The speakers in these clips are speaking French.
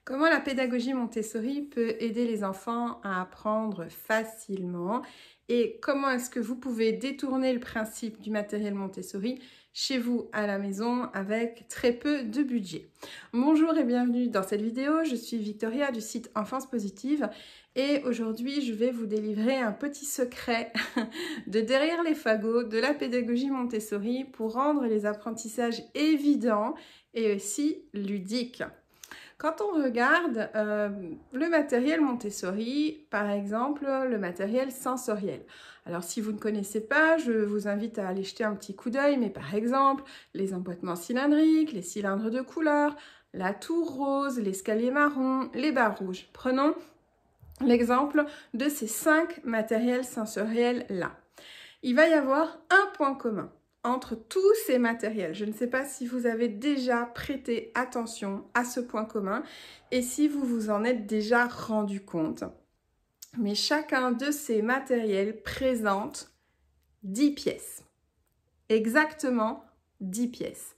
Comment la pédagogie Montessori peut aider les enfants à apprendre facilement et comment est-ce que vous pouvez détourner le principe du matériel Montessori chez vous à la maison avec très peu de budget. Bonjour et bienvenue dans cette vidéo, je suis Victoria du site Enfance Positive et aujourd'hui je vais vous délivrer un petit secret de derrière les fagots de la pédagogie Montessori pour rendre les apprentissages évidents et aussi ludiques. Quand on regarde le matériel Montessori, par exemple, le matériel sensoriel. Alors, si vous ne connaissez pas, je vous invite à aller jeter un petit coup d'œil, mais par exemple, les emboîtements cylindriques, les cylindres de couleur, la tour rose, l'escalier marron, les barres rouges. Prenons l'exemple de ces 5 matériels sensoriels-là. Il va y avoir un point commun entre tous ces matériels. Je ne sais pas si vous avez déjà prêté attention à ce point commun et si vous vous en êtes déjà rendu compte. Mais chacun de ces matériels présente 10 pièces. Exactement 10 pièces.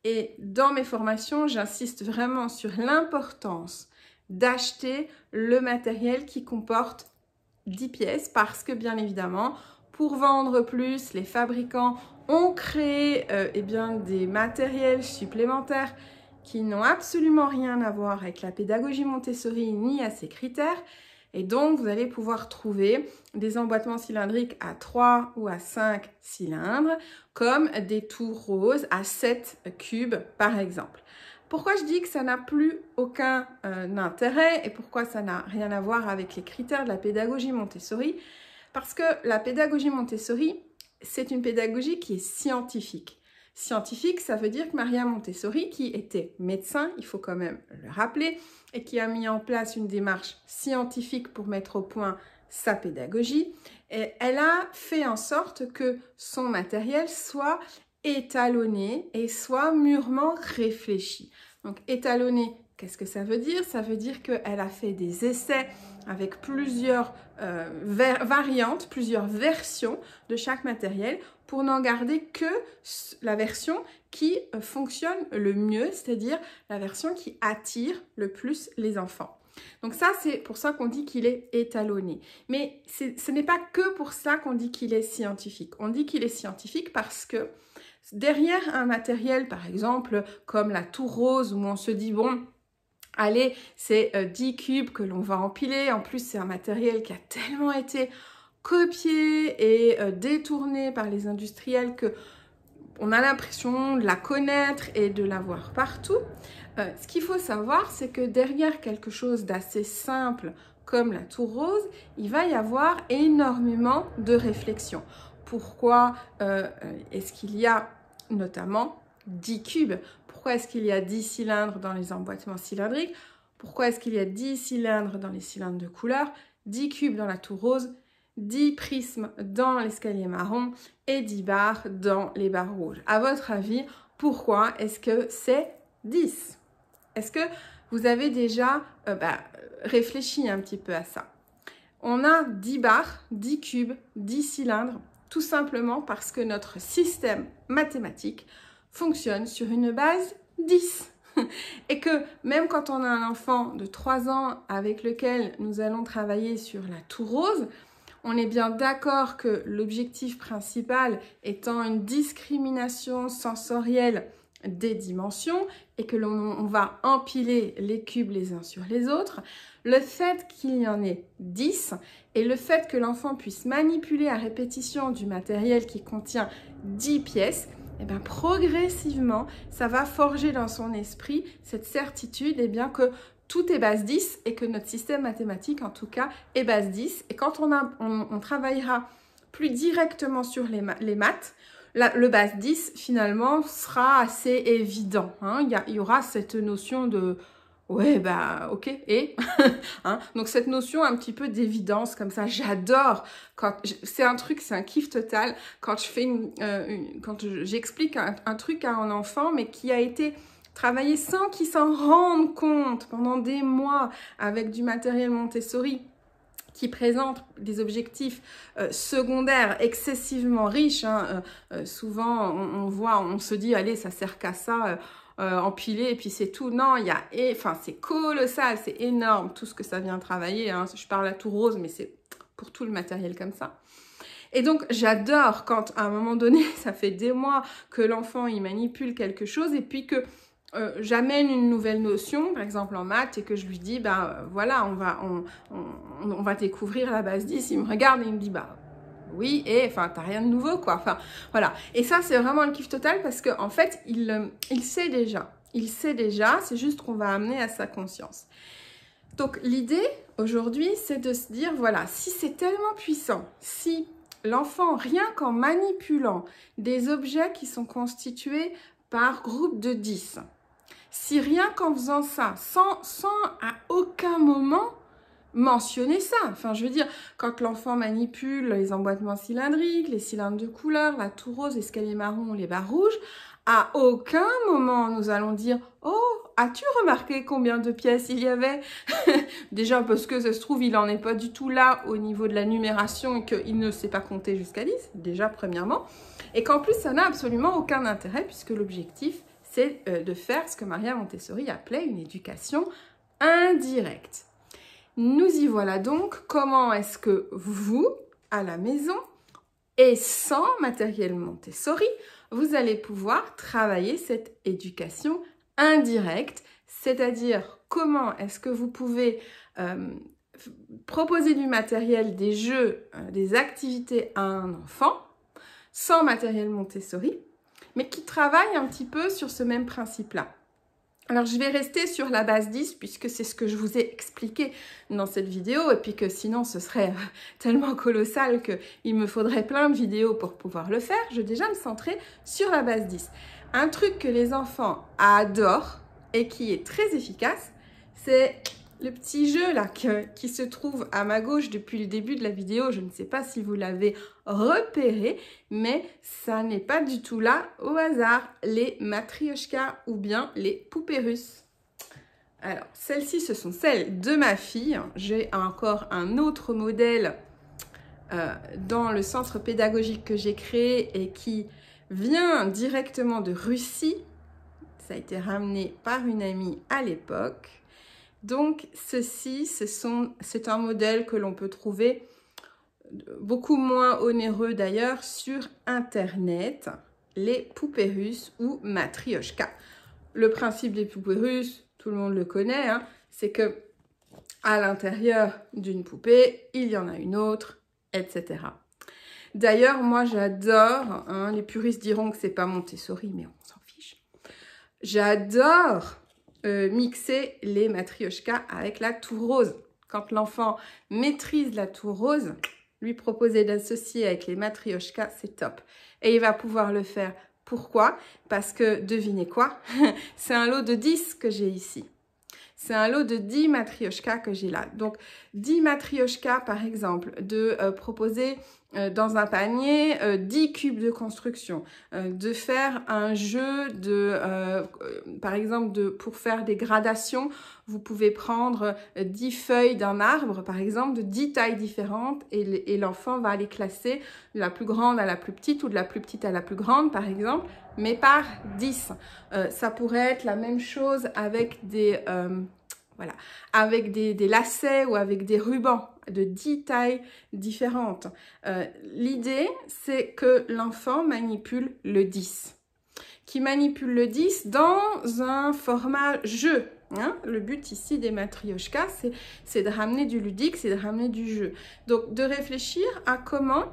Et dans mes formations, j'insiste vraiment sur l'importance d'acheter le matériel qui comporte 10 pièces parce que bien évidemment, pour vendre plus, les fabricants ont créé des matériels supplémentaires qui n'ont absolument rien à voir avec la pédagogie Montessori ni à ses critères. Et donc, vous allez pouvoir trouver des emboîtements cylindriques à 3 ou à 5 cylindres, comme des tours roses à 7 cubes, par exemple. Pourquoi je dis que ça n'a plus aucun intérêt et pourquoi ça n'a rien à voir avec les critères de la pédagogie Montessori? Parce que la pédagogie Montessori, c'est une pédagogie qui est scientifique. Scientifique, ça veut dire que Maria Montessori, qui était médecin, il faut quand même le rappeler, et qui a mis en place une démarche scientifique pour mettre au point sa pédagogie, et elle a fait en sorte que son matériel soit étalonné et soit mûrement réfléchi. Donc étalonné, qu'est-ce que ça veut dire? Ça veut dire qu'elle a fait des essais avec plusieurs variantes, plusieurs versions de chaque matériel pour n'en garder que la version qui fonctionne le mieux, c'est-à-dire la version qui attire le plus les enfants. Donc ça, c'est pour ça qu'on dit qu'il est étalonné. Mais ce n'est pas que pour ça qu'on dit qu'il est scientifique. On dit qu'il est scientifique parce que derrière un matériel, par exemple, comme la tour rose, où on se dit, bon, allez, c'est 10 cubes que l'on va empiler. En plus, c'est un matériel qui a tellement été copié et détourné par les industriels que on a l'impression de la connaître et de la voir partout. Ce qu'il faut savoir, c'est que derrière quelque chose d'assez simple comme la tour rose, il va y avoir énormément de réflexion. Pourquoi est-ce qu'il y a notamment 10 cubes? Pourquoi est-ce qu'il y a 10 cylindres dans les emboîtements cylindriques? Pourquoi est-ce qu'il y a 10 cylindres dans les cylindres de couleur, 10 cubes dans la tour rose, 10 prismes dans l'escalier marron et 10 barres dans les barres rouges? À votre avis, pourquoi est-ce que c'est 10? Est-ce que vous avez déjà réfléchi un petit peu à ça? On a 10 barres, 10 cubes, 10 cylindres, tout simplement parce que notre système mathématique fonctionne sur une base 10. Et que même quand on a un enfant de 3 ans avec lequel nous allons travailler sur la tour rose, on est bien d'accord que l'objectif principal étant une discrimination sensorielle des dimensions et que l'on va empiler les cubes les uns sur les autres, le fait qu'il y en ait 10 et le fait que l'enfant puisse manipuler à répétition du matériel qui contient 10 pièces, eh bien, progressivement, ça va forger dans son esprit cette certitude que tout est base 10 et que notre système mathématique, en tout cas, est base 10. Et quand on travaillera plus directement sur les maths, le base 10, finalement, sera assez évident. Hein. Il y aura cette notion de « ouais, bah, ok, et ?» hein. Donc, cette notion un petit peu d'évidence, comme ça, j'adore. C'est un kiff total quand j'explique un truc à un enfant, mais qui a été travaillé sans qu'il s'en rende compte pendant des mois avec du matériel Montessori qui présente des objectifs secondaires excessivement riches. Hein. Souvent, on se dit, allez, ça sert qu'à ça. empilé et puis c'est tout. Non, enfin, c'est colossal, c'est énorme tout ce que ça vient travailler. Hein. Je parle à tout rose, mais c'est pour tout le matériel comme ça. Et donc, j'adore quand, à un moment donné, ça fait des mois que l'enfant, il manipule quelque chose et puis que j'amène une nouvelle notion, par exemple en maths, et que je lui dis, bah voilà, on va découvrir la base 10. Il me regarde et il me dit, bah oui, et enfin, t'as rien de nouveau, quoi. Enfin, voilà. Et ça, c'est vraiment le kiff total parce qu'en fait, il sait déjà. Il sait déjà, c'est juste qu'on va amener à sa conscience. Donc, l'idée, aujourd'hui, c'est de se dire, voilà, si c'est tellement puissant, si l'enfant, rien qu'en manipulant des objets qui sont constitués par groupe de 10, si rien qu'en faisant ça, sans à aucun moment mentionner ça. Enfin, je veux dire, quand l'enfant manipule les emboîtements cylindriques, les cylindres de couleur, la tour rose, l'escalier marron, les barres rouges, à aucun moment nous allons dire « Oh, as-tu remarqué combien de pièces il y avait ?» Déjà parce que ça se trouve, il n'en est pas du tout là au niveau de la numération et qu'il ne sait pas compter jusqu'à 10, déjà premièrement. Et qu'en plus, ça n'a absolument aucun intérêt puisque l'objectif, c'est de faire ce que Maria Montessori appelait une éducation indirecte. Nous y voilà donc. Comment est-ce que vous, à la maison, et sans matériel Montessori, vous allez pouvoir travailler cette éducation indirecte, c'est-à-dire comment est-ce que vous pouvez proposer du matériel, des jeux, des activités à un enfant, sans matériel Montessori, mais qui travaille un petit peu sur ce même principe-là. Alors, je vais rester sur la base 10 puisque c'est ce que je vous ai expliqué dans cette vidéo et puis que sinon, ce serait tellement colossal qu'il me faudrait plein de vidéos pour pouvoir le faire. Je vais déjà me centrer sur la base 10. Un truc que les enfants adorent et qui est très efficace, c'est le petit jeu là qui se trouve à ma gauche depuis le début de la vidéo. Je ne sais pas si vous l'avez repéré, mais ça n'est pas du tout là au hasard. Les matrioshkas ou bien les poupées russes. Alors, celles-ci, ce sont celles de ma fille. J'ai encore un autre modèle dans le centre pédagogique que j'ai créé et qui vient directement de Russie. Ça a été ramené par une amie à l'époque. Donc, ceci, c'est un modèle que l'on peut trouver beaucoup moins onéreux d'ailleurs sur Internet, les poupées russes ou matrioshka. Le principe des poupées russes, tout le monde le connaît, hein, c'est que à l'intérieur d'une poupée, il y en a une autre, etc. D'ailleurs, moi, j'adore, hein, les puristes diront que c'est pas Montessori, mais on s'en fiche. J'adore mixer les matrioshkas avec la tour rose. Quand l'enfant maîtrise la tour rose, lui proposer d'associer avec les matrioshkas, c'est top. Et il va pouvoir le faire. Pourquoi? Parce que, devinez quoi? C'est un lot de 10 que j'ai ici. C'est un lot de 10 matrioshkas que j'ai là. Donc, 10 matrioshkas, par exemple, de proposer dans un panier 10 cubes de construction, de faire un jeu de, par exemple, pour faire des gradations, vous pouvez prendre 10 feuilles d'un arbre, par exemple, de 10 tailles différentes et l'enfant va les classer de la plus grande à la plus petite ou de la plus petite à la plus grande, par exemple, mais par 10. Ça pourrait être la même chose avec des... voilà, avec des lacets ou avec des rubans de 10 tailles différentes. L'idée, c'est que l'enfant manipule le 10. Qui manipule le 10 dans un format jeu. Hein? Le but ici des matrioshkas, c'est de ramener du ludique, c'est de ramener du jeu. Donc, de réfléchir à comment...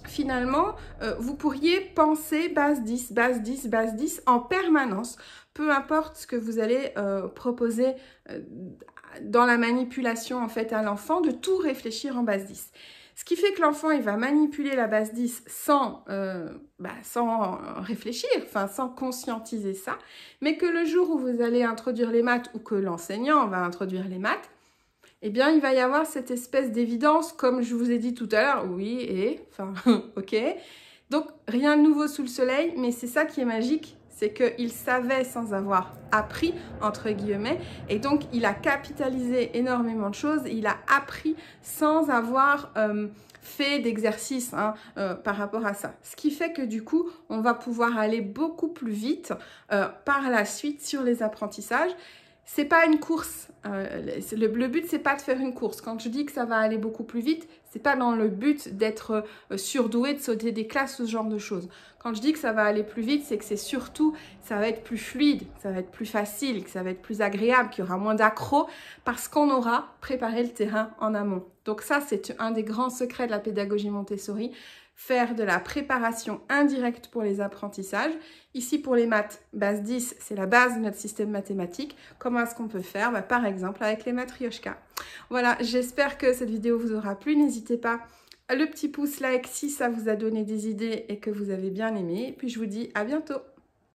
Finalement, vous pourriez penser base 10, base 10, base 10 en permanence, peu importe ce que vous allez proposer dans la manipulation en fait à l'enfant, de tout réfléchir en base 10. Ce qui fait que l'enfant, il va manipuler la base 10 sans réfléchir, enfin sans conscientiser ça, mais que le jour où vous allez introduire les maths ou que l'enseignant va introduire les maths, eh bien, il va y avoir cette espèce d'évidence, comme je vous ai dit tout à l'heure, oui, et, enfin, ok. Donc, rien de nouveau sous le soleil, mais c'est ça qui est magique, c'est qu'il savait sans avoir appris, entre guillemets, et donc il a capitalisé énormément de choses, il a appris sans avoir fait d'exercice par rapport à ça. Ce qui fait que du coup, on va pouvoir aller beaucoup plus vite par la suite sur les apprentissages. C'est pas une course. Le but, c'est pas de faire une course. Quand je dis que ça va aller beaucoup plus vite, c'est pas dans le but d'être surdoué, de sauter des classes, ce genre de choses. Quand je dis que ça va aller plus vite, c'est que c'est surtout, ça va être plus fluide, ça va être plus facile, que ça va être plus agréable, qu'il y aura moins d'accros parce qu'on aura préparé le terrain en amont. Donc ça, c'est un des grands secrets de la pédagogie Montessori. Faire de la préparation indirecte pour les apprentissages. Ici, pour les maths, base 10, c'est la base de notre système mathématique. Comment est-ce qu'on peut faire? Par exemple, avec les matrioshkas. Voilà, j'espère que cette vidéo vous aura plu. N'hésitez pas le petit pouce like si ça vous a donné des idées et que vous avez bien aimé. Et puis, je vous dis à bientôt.